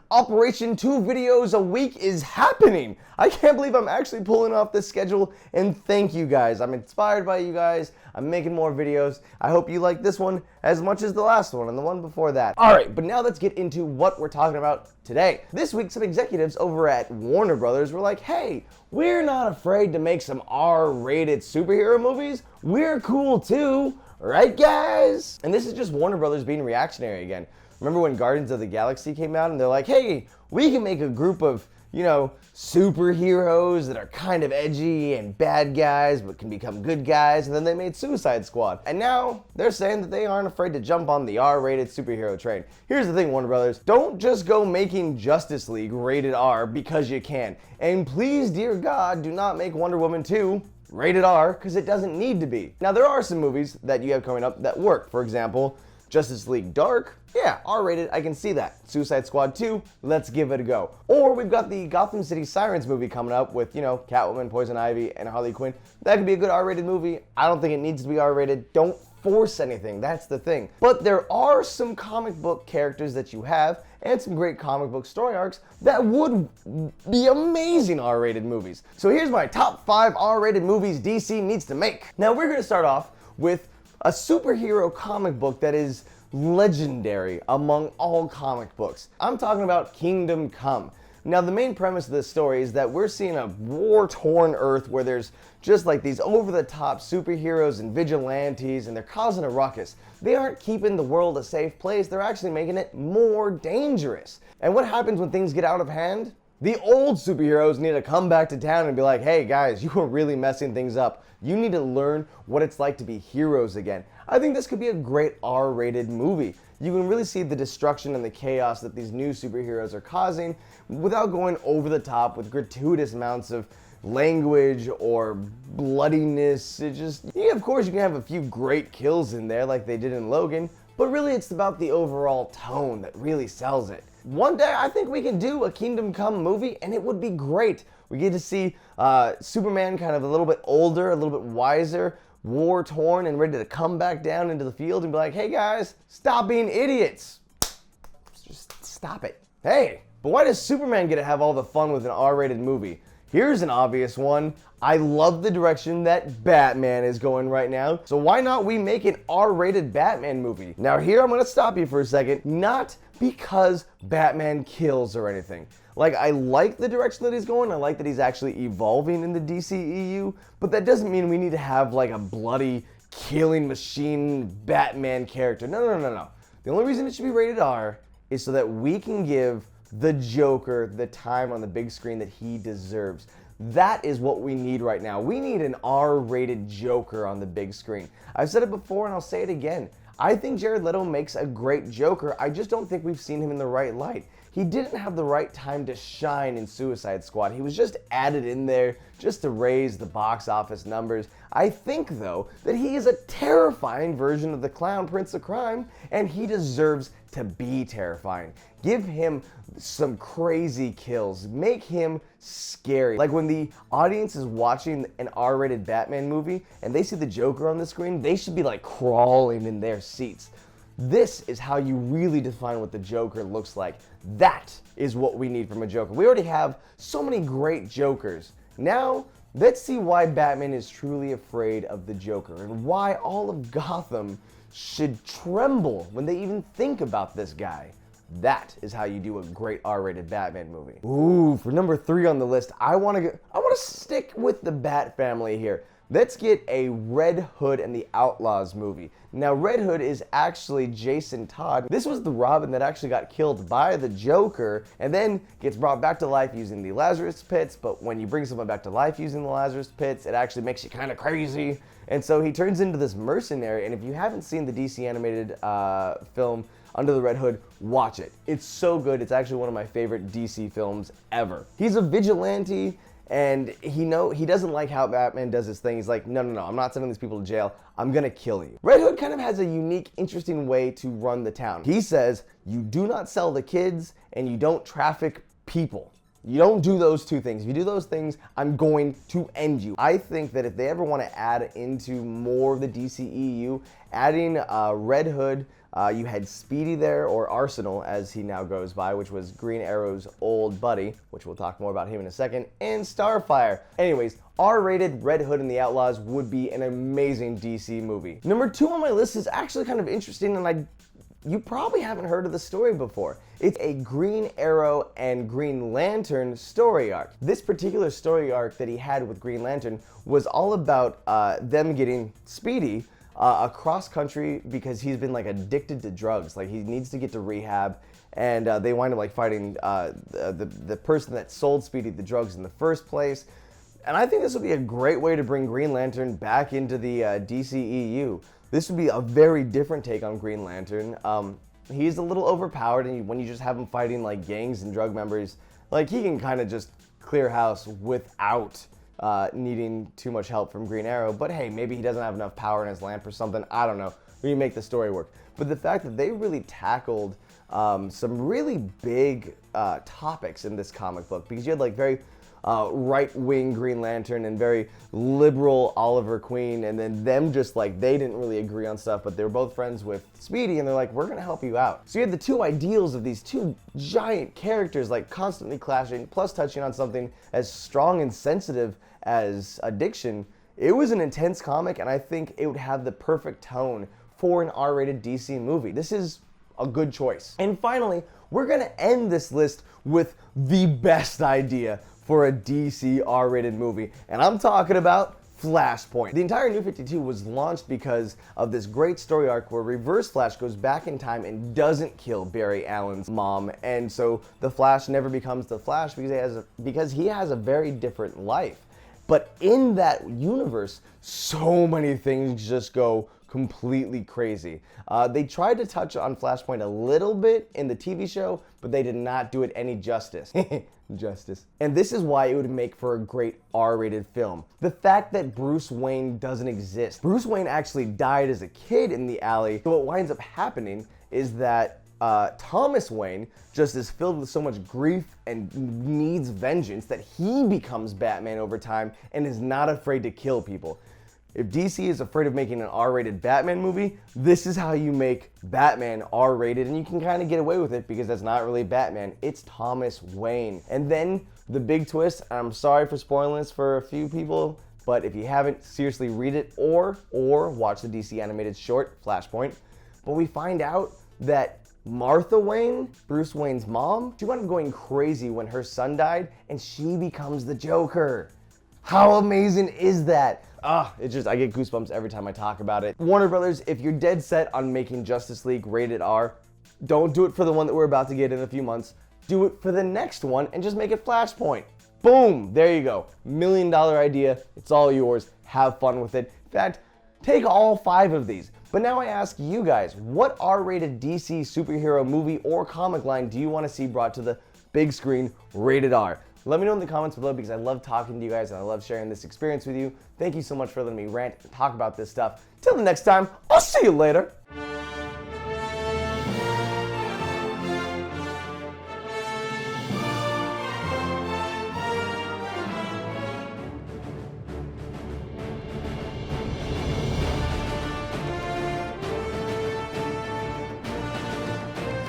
Operation 2 videos a week is happening. I can't believe I'm actually pulling off this schedule, and thank you guys. I'm inspired by you guys. I'm making more videos. I hope you like this one as much as the last one and the one before that. All right, but now let's get into what we're talking about today. This week, some executives over at Warner Brothers were like, hey, we're not afraid to make some R-rated superhero movies. We're cool too, right guys? And this is just Warner Brothers being reactionary again. Remember when Guardians of the Galaxy came out and they're like, hey, we can make a group of, superheroes that are kind of edgy and bad guys but can become good guys, and then they made Suicide Squad. And now they're saying that they aren't afraid to jump on the R-rated superhero train. Here's the thing, Warner Brothers, don't just go making Justice League rated R because you can. And please, dear God, do not make Wonder Woman 2 rated R, because it doesn't need to be. Now, there are some movies that you have coming up that work. For example, Justice League Dark, yeah, R-rated, I can see that. Suicide Squad 2, let's give it a go. Or we've got the Gotham City Sirens movie coming up with, Catwoman, Poison Ivy, and Harley Quinn. That could be a good R-rated movie. I don't think it needs to be R-rated. Don't force anything, that's the thing. But there are some comic book characters that you have and some great comic book story arcs that would be amazing R-rated movies. So here's my top 5 R-rated movies DC needs to make. Now we're gonna start off with a superhero comic book that is legendary among all comic books. I'm talking about Kingdom Come. Now, the main premise of this story is that we're seeing a war-torn Earth where there's just like these over-the-top superheroes and vigilantes, and they're causing a ruckus. They aren't keeping the world a safe place, they're actually making it more dangerous. And what happens when things get out of hand? The old superheroes need to come back to town and be like, hey guys, you are really messing things up. You need to learn what it's like to be heroes again. I think this could be a great R-rated movie. You can really see the destruction and the chaos that these new superheroes are causing without going over the top with gratuitous amounts of language or bloodiness. Of course you can have a few great kills in there like they did in Logan, but really it's about the overall tone that really sells it. One day I think we can do a Kingdom Come movie and it would be great. We get to see Superman kind of a little bit older, a little bit wiser, war-torn and ready to come back down into the field and be like, hey guys, stop being idiots. Just stop it. Hey, but why does Superman get to have all the fun with an R-rated movie? Here's an obvious one. I love the direction that Batman is going right now, so why not we make an R-rated Batman movie? Now here I'm gonna stop you for a second, not because Batman kills or anything. Like, I like the direction that he's going, I like that he's actually evolving in the DCEU, but that doesn't mean we need to have like a bloody killing machine Batman character. No. The only reason it should be rated R is so that we can give the Joker the time on the big screen that he deserves. That is what we need right now. We need an R-rated Joker on the big screen. I've said it before and I'll say it again. I think Jared Leto makes a great Joker. I just don't think we've seen him in the right light. He didn't have the right time to shine in Suicide Squad. He was just added in there just to raise the box office numbers. I think, though, that he is a terrifying version of the clown Prince of Crime, and he deserves to be terrifying. Give him some crazy kills. Make him scary. Like when the audience is watching an R-rated Batman movie and they see the Joker on the screen, they should be like crawling in their seats. This is how you really define what the Joker looks like. That is what we need from a Joker. We already have so many great Jokers. Now, let's see why Batman is truly afraid of the Joker and why all of Gotham should tremble when they even think about this guy. That is how you do a great R-rated Batman movie. Ooh, for number 3 on the list, I want to stick with the Bat family here. Let's get a Red Hood and the Outlaws movie. Now, Red Hood is actually Jason Todd. This was the Robin that actually got killed by the Joker and then gets brought back to life using the Lazarus Pits. But when you bring someone back to life using the Lazarus Pits, it actually makes you kind of crazy. And so he turns into this mercenary. And if you haven't seen the DC animated film Under the Red Hood, watch it. It's so good. It's actually one of my favorite DC films ever. He's a vigilante. And he doesn't like how Batman does his thing. He's like, no, I'm not sending these people to jail. I'm gonna kill you. Red Hood kind of has a unique, interesting way to run the town. He says, you do not sell the kids and you don't traffic people. You don't do those two things. If you do those things, I'm going to end you. I think that if they ever want to add into more of the DCEU, adding Red Hood, you had Speedy there, or Arsenal as he now goes by, which was Green Arrow's old buddy, which we'll talk more about him in a second, and Starfire. Anyways, R-rated Red Hood and the Outlaws would be an amazing DC movie. Number 2 on my list is actually kind of interesting, and you probably haven't heard of the story before. It's a Green Arrow and Green Lantern story arc. This particular story arc that he had with Green Lantern was all about them getting Speedy across country because he's been like addicted to drugs. Like he needs to get to rehab, and they wind up like fighting the person that sold Speedy the drugs in the first place. And I think this would be a great way to bring Green Lantern back into the DCEU. This would be a very different take on Green Lantern. He's a little overpowered, and when you just have him fighting like gangs and drug members, like he can kind of just clear house without needing too much help from Green Arrow. But hey, maybe he doesn't have enough power in his lamp or something. I don't know. We can make the story work. But the fact that they really tackled some really big topics in this comic book, because you had like very right-wing Green Lantern and very liberal Oliver Queen, and then them just like, they didn't really agree on stuff, but they were both friends with Speedy, and they're like, we're gonna help you out. So you had the two ideals of these two giant characters like constantly clashing, plus touching on something as strong and sensitive as addiction. It was an intense comic, and I think it would have the perfect tone for an R-rated DC movie. This is a good choice. And finally, we're gonna end this list with the best idea for a DC R-rated movie, and I'm talking about Flashpoint. The entire New 52 was launched because of this great story arc where Reverse Flash goes back in time and doesn't kill Barry Allen's mom, and so the Flash never becomes the Flash because he has a very different life. But in that universe, so many things just go completely crazy. They tried to touch on Flashpoint a little bit in the TV show, but they did not do it any justice. And this is why it would make for a great R-rated film. The fact that Bruce Wayne doesn't exist. Bruce Wayne actually died as a kid in the alley, so what winds up happening is that Thomas Wayne just is filled with so much grief and needs vengeance that he becomes Batman over time and is not afraid to kill people. If DC is afraid of making an R-rated Batman movie, this is how you make Batman R-rated, and you can kind of get away with it because that's not really Batman, it's Thomas Wayne. And then the big twist, I'm sorry for spoiling this for a few people, but if you haven't, seriously read it or watch the DC animated short, Flashpoint. But we find out that Martha Wayne, Bruce Wayne's mom, she wound up going crazy when her son died, and she becomes the Joker. How amazing is that? I get goosebumps every time I talk about it. Warner Brothers, if you're dead set on making Justice League rated R, don't do it for the one that we're about to get in a few months. Do it for the next one and just make it Flashpoint. Boom, there you go. $1 million idea, it's all yours. Have fun with it. In fact, take all 5 of these. But now I ask you guys, what R-rated DC superhero movie or comic line do you want to see brought to the big screen rated R? Let me know in the comments below because I love talking to you guys and I love sharing this experience with you. Thank you so much for letting me rant and talk about this stuff. Till the next time, I'll see you later.